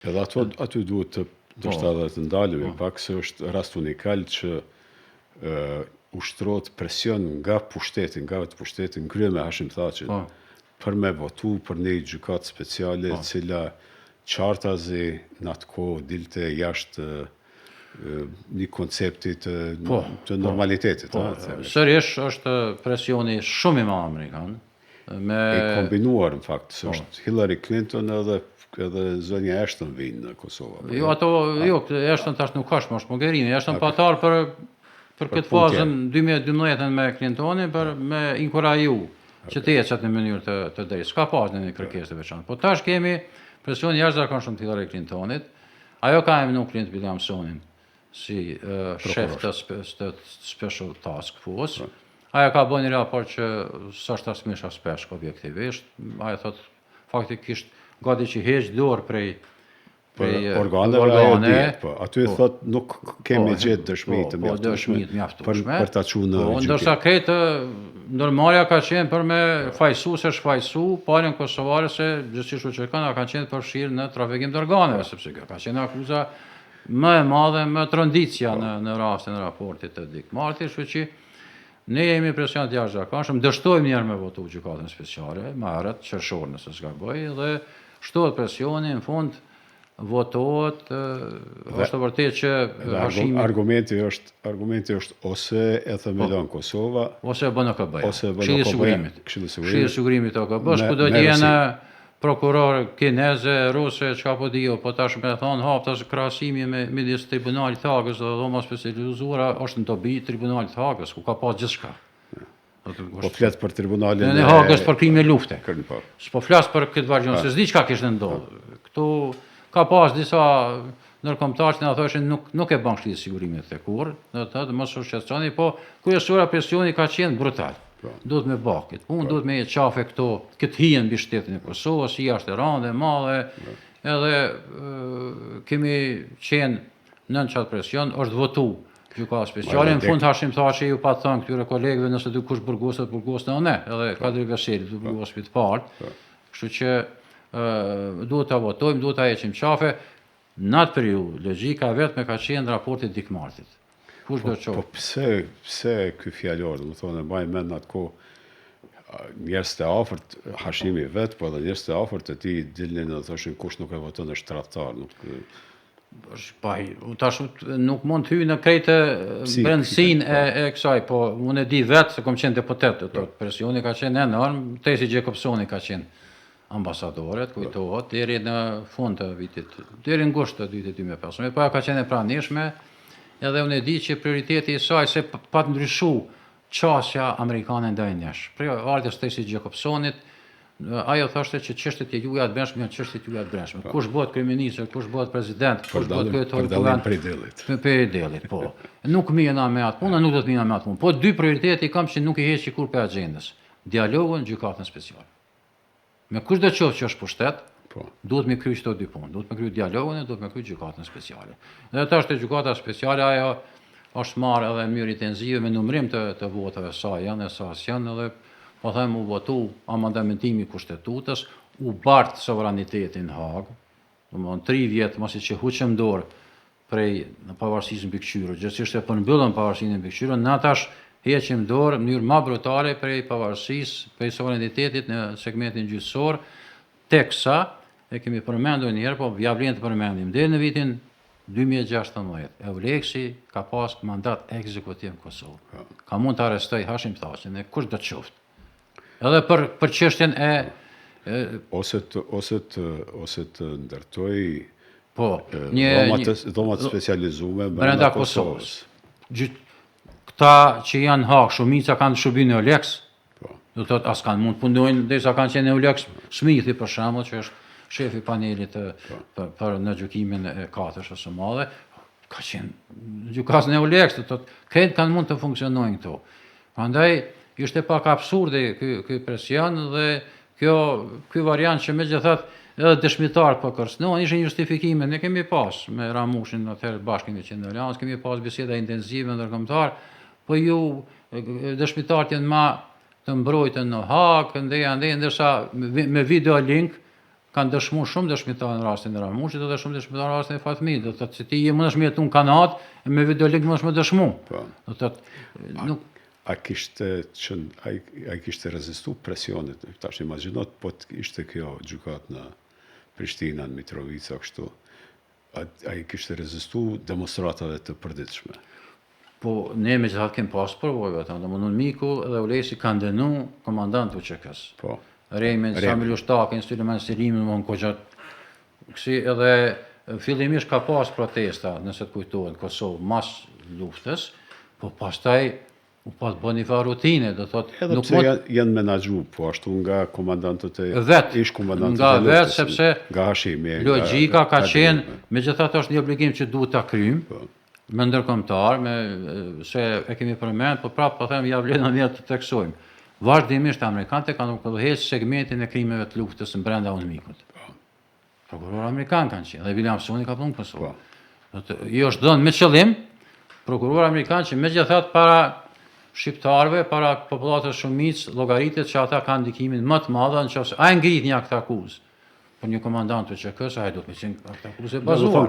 Edhe aty duhet të të ndalemi pak se është rast unikal që ushtrohet presion nga pushtetin, nga vetë pushtetin, krye me Hashim Thaqin, për me votu për një gjykatë speciale, cila qartazi në atë kohë dilte jashtë një koncepti të normalitetit. Sërish është presioni shumë i madh amerikan. I kombinuar në fakt, se është Hillary Clinton edhe zonja Ashton vinë në Kosovë. Jo, Ashton tash nuk është, më është Mogherini. Ashton patar për këtë fazën 2012 me Clintonin për me inkuraju që të ecet në mënyrë të drejtë. S'ka pas në një kërkesë të veçantë. Po tash kemi presion jashtëzakonshëm të Hillary Clintonit. Ajo ka emënu Clint Williamsonin si shef të Special Task Force. Aja ka bën një raport që s'është as mish as peshk objektivisht. Aja thot faktikisht gati që heq dorë prej organeve, aty thot nuk kemi gjetë dëshmi të mjaftueshme për ta çuar në gjykim. Ndërsa këtë normalja ka qenë për me fajsu se shfajsu palën kosovare se gjithçish u çerkana ka qenë përfshirë në trafikim të organeve, sepse kjo ka qenë akuza më e madhe, më tronditja në rastin e raportit të Dick Marty, kështu që ne jemi presion të jashtëzakonshëm, dështojmë njerë me votu gjykatën speciale, më herët qershor nëse s'gaboj, dhe shtohet presioni në fund votohet, është vërtet që Hashimi... Argumenti është ose e themelon Kosova, ose e bën OKB, Këshilli i Sigurimit të OKB-s, ku do t'jene prokuror kineze, ruse, çka po di, po tash me thonë haptas krahasimi me midis Tribunalit të Hagës dhe dhoma specializuara është në dobi Tribunalit të Hagës, ku ka pas gjithçka. Po flet për tribunalin e Hagës për krime lufte. S'po flas për këtë vargjon, se s'di çka kishte ndodhur. Ktu ka pas disa ndërkombëtarë që na thoshin nuk e bën Këshilli i Sigurimit të kurrë, do të thotë mos u shqetësoni, po kryesora presioni ka qenë brutal. Duhet me bakit, duhet me qafe këtë hijen mbi shtetin e Kosovës, si jashtë rande, madhe, edhe kemi qenë nën qatë presion, është votu gjykata speciale, në fund Hashim Thaçi ju pa thënë këtyre kolegëve nëse dikush burgoset në ne, edhe Kadri Veseli të burgosit të parë, kështu që duhet ta votojmë, duhet ta heqim qafe, në atë periudhë logjika vetme ka qenë raporti Dick Martyt. Po pse ky fjalor, do të thonë, mbaj mend atë kohë njerëz të afërt Hashimi vet, po edhe njerëz të afërt të tij dilnin dhe thoshin kush nuk e voton është tradhtar, tash nuk mund të hyj në këtë brendësinë e kësaj, po unë e di vetë se kam qenë deputet, presioni ka qenë enorm, Tesi Jacobsoni ka qenë ambasadoret, kujtohet, deri në fund të vitit, deri në gusht të vitit 2015, po ajo ka qenë e pranishme. Edhe unë e di që prioriteti i saj se pa të ndryshu qasja amerikane ndaj nesh. Prej ardhjes Tesi Jacobsonit, ajo thoshte që çështjet e juaja të brendshme janë çështjet e juaja të brendshme. Kush bëhet kryeminist, kush bëhet president, kush bëhet kryetari i kuvendit. Për dellit, po. Nuk mihena me atë punë, nuk do të mihena me atë punë. Po dy prioritete i kam që nuk i heqi kur për agjendës. Dialogun, gjykatën speciale. Me kush do të qoftë që është pushtet, duhet me kry çdo dy punë, duhet me kry dialogun e duhet me kry gjykatën speciale. Dhe tash te gjykata speciale ajo është marrë edhe në mënyrë intensive me numërim të votave sa janë e sa janë, edhe po them u votu amendamentimi i kushtetutës, u bart sovranitetin në Hagë, domthonë 3 vjet masi që huqëm dorë prej pavarësisë mbikëqyrë, gjithsesi e përmbyllën pavarësinë mbikëqyrë, na tash heqim dorë në mënyrë më brutale prej pavarësisë, prej sovranitetit në segmentin gjyqësor, teksa e kemi përmendur një herë, po ja vlen të përmendim. Deri në vitin 2016, Euleksi ka pas mandat ekzekutiv në Kosovë. Ka mund të arrestoj Hashim Thaçin e kush do të qoftë. Edhe për çështjen e ose të ndërtoj dhomat specializuar brenda Kosovës. Këta që janë Hagë, shumica kanë shërbimin e Euleks. Do të thotë as kanë mund punojnë derisa kanë qenë Euleks Smithi për shembull, që është shefi panelit për në gjykimin e 4 ose madhe, ka qenë gjykatën e Euleks, do të thotë këtë kanë mund të funksionojnë këto. Prandaj ishte pak absurde ky presion dhe ky variant që megjithatë edhe dëshmitar po kërcënohen, ishin justifikime, ne kemi pas me Ramushin atëherë bashkë me Qendrelancë, kemi pas biseda intensive ndërkombëtar, po ju dëshmitarët janë më të mbrojtën në Hagë, ndërsa me video link kanë dëshmuar shumë dëshmitarë në rastin e Ramushit dhe shumë dëshmitarë në rastin e Fatmit. Do të thotë se ti je mundesh me jetu në kanat e me videolik mundesh me dëshmu. Do të thotë nuk a kishte rezistu presionit, tash imagjinot po të ishte kjo gjykat në Prishtina, në Mitrovica, kështu, a i kishte rezistu demonstratave të përditshme. Po, ne me gjithat kemë pas përvoj, vetëm, dhe më nënë Miku dhe Ulesi kanë denu komandantë UÇK-s. Po. Rejmen, Samil Ushtakin, Sulejman Selimin, më në kogjat. Kësi edhe fillimisht ka pas protesta, nëse të kujtohet, në Kosovë, mas luftës, po pastaj u pas bë një farë rutine, do thotë... Edhe pse janë menaxhu, po ashtu nga komandantët e... Vetë, nga vetë, sepse nga Hashimi... Logjika ka qenë, megjithatë është një obligim që duhet ta kryjmë, me ndërkombëtar, se e kemi përmend, po prapë po them ja vlen mirë të theksojmë. Vazhdimisht amerikanët kanë përhequr segmentin e krimeve të luftës brenda UNMIK-ut. Prokuror amerikan kanë qenë, dhe William Soni ka punë Kosovë. I është dhënë me qëllim prokuror amerikan që megjithatë para shqiptarëve, para popullatës shumicë, llogaritet që ata kanë ndikimin më të madh nëse ai ngrit një akt akuzë për një komandant UÇK-s, ai do të qenë akt akuzë e bazuar.